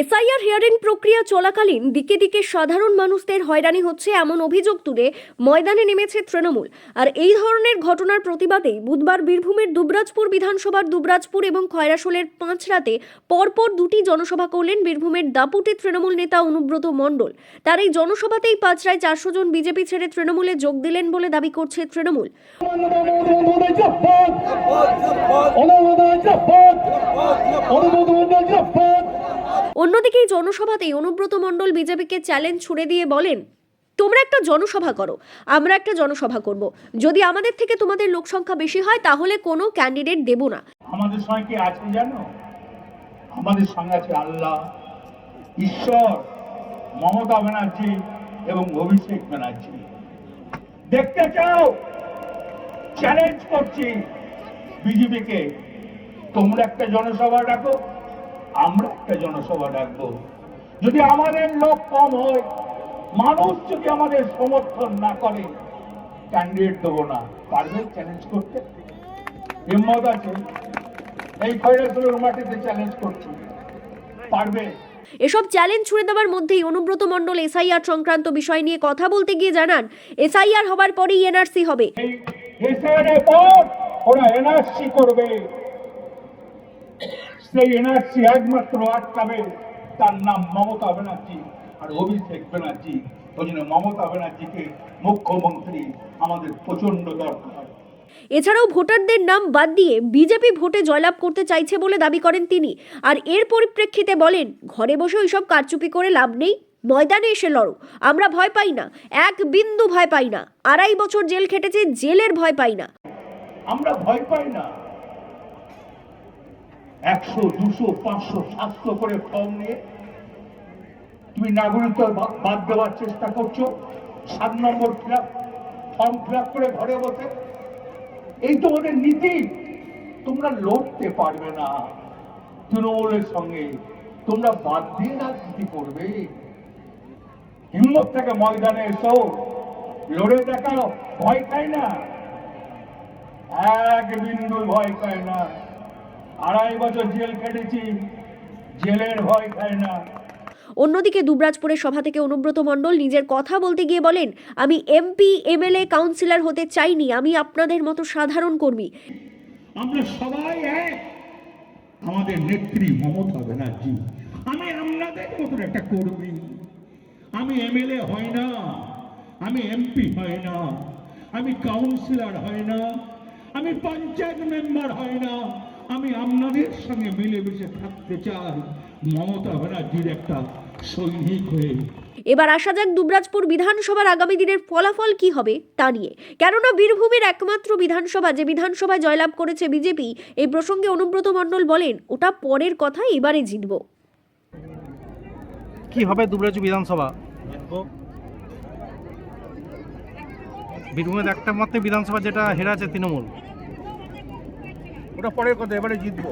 SIR hearing প্রক্রিয়া চলাকালীন দিকে দিকে সাধারণ মানুষদের হয়রানি হচ্ছে এমন অভিযোগ তুলে ময়দানে নেমেছে তৃণমূল। আর এই ধরনের ঘটনার প্রতিবাদে বুধবার বীরভূমের দুবরাজপুর বিধানসভার দুবরাজপুর এবং খয়রাশোলের পাঁচরাতে পরপর দুটি জনসভা করলেন বীরভূমের দাপুটে তৃণমূল নেতা অনুব্রত মণ্ডল। তার এই জনসভাতেই পাঁচরায় 400 জন বিজেপি ছেড়ে তৃণমূলে যোগ দিলেন বলে দাবি করছে তৃণমূল। অন্যদিকে এই জনসভাতেই অনুব্রত মণ্ডল বিজেপিকে চ্যালেঞ্জ ছুড়ে দিয়ে বলেন, তোমরা একটা জনসভা করো, আমরা একটা জনসভা করব, যদি আমাদের থেকে তোমাদের লোক সংখ্যা বেশি হয় তাহলে কোনো ক্যান্ডিডেট দেব না। আমাদের সঙ্গে কে আছে জানো? আমাদের সঙ্গে আছে আল্লাহ, ঈশ্বর, মমতা ব্যানার্জি এবং অভিষেক ব্যানার্জি। দেখতে চাও? চ্যালেঞ্জ করছি বিজেপিকে, তোমরা একটা জনসভা ডাকো, আমরা একটা জনসভা ডাকবো। যদি আমাদের লোক কম হয়, মানুষ যদি আমাদের সমর্থন না করে, ক্যান্ডিডেট দেবো না। পারবে চ্যালেঞ্জ করতে? হিম্মত আছে? এই খয়রাশোলের মাটিতে চ্যালেঞ্জ করছি, পারবে? এসব চ্যালেঞ্জ ছুড়ে দেওয়ার মধ্যেই অনুব্রত মণ্ডল এসআইআর সংক্রান্ত বিষয় নিয়ে কথা বলতে গিয়ে জানান, এসআইআর হবার পরেই এনআরসি হবে। এসআইআর পর ওরা এনআরসি করবে, সেই এনআরসি একমাত্র আটকাবে তার নাম মমতা ব্যানার্জি আর অভিষেক ব্যানার্জি। ওই জন্য মমতা ব্যানার্জিকে মুখ্যমন্ত্রী আমাদের প্রচন্ড দরকার। এছাড়াও ভোটারদের নাম বাদ দিয়ে বিজেপি ভোটে জয়লাভ করতে চাইছে বলে দাবি করেন তিনি। আর এর পরিপ্রেক্ষিতে বলেন, ঘরে বসে ওইসব কারচুপি করে লাভ নেই, ময়দানে এসে লড়ো। আমরা ভয় পাই না, এক বিন্দু ভয় পাই না। 2.5 বছর জেল খেটেছে, জেলের ভয় পাই না। আমরা ভয় পাই না। 100, 200, 500, 700 করে ফর্ম নিয়ে তুমি নাগরিকত্ব বাদ দেওয়ার চেষ্টা করছো। 7 নম্বর ফর্ম ফিল আপ করে ঘরে বসে, এই তোমাদের নীতি। তোমরা লড়তে পারবে না তৃণমূলের সঙ্গে, তোমরা বাদ দিয়ে রাজনীতি করবে। হিম্মত থেকে ময়দানে এসো, লড়ে দেখাও। ভয় খায় না, এক বিন্দু ভয় খায় না। 2.5 বছর জেল কেটেছি, জেলের ভয় খায় না। অন্যদিকে দুবরাজপুরের সভা থেকে অনুব্রত মণ্ডল নিজের কথা বলতে গিয়ে বলেন, আমি এমপি, এমএলএ, কাউন্সিলর হতে চাইনি, আমি আপনাদের মতো সাধারণ কর্মী। আমরা সবাই এক। আমাদের নেত্রী মমতা ব্যানার্জি, আমি আপনাদের মতো একটা কর্মী। আমি এমএলএ হয় না, আমি এমপি হয় না, আমি কাউন্সিলর হয় না, আমি পঞ্চায়েত মেম্বার হয় না। আমি আপনাদের সঙ্গে মিলেমিশে থাকতে চাই মমতা ব্যানার্জির একটা সৈনিক হয়ে। এবার আসা যাক দুবরাজপুর বিধানসভার আগামী দিনের ফলাফল কি হবে তা নিয়ে। কেননা বীরভূমের একমাত্র বিধানসভা, যে বিধানসভায় জয়লাভ করেছে বিজেপি, এই প্রসঙ্গে অনুব্রত মণ্ডল বলেন, ওটা পরের কথা, এবারে জিতব। কি হবে দুবরাজপুর বিধানসভা? বীরভূমের একটা মাত্র বিধানসভা যেটা হেরে আছে তৃণমূল, ওটা পরের কথা, এবারে জিতবো।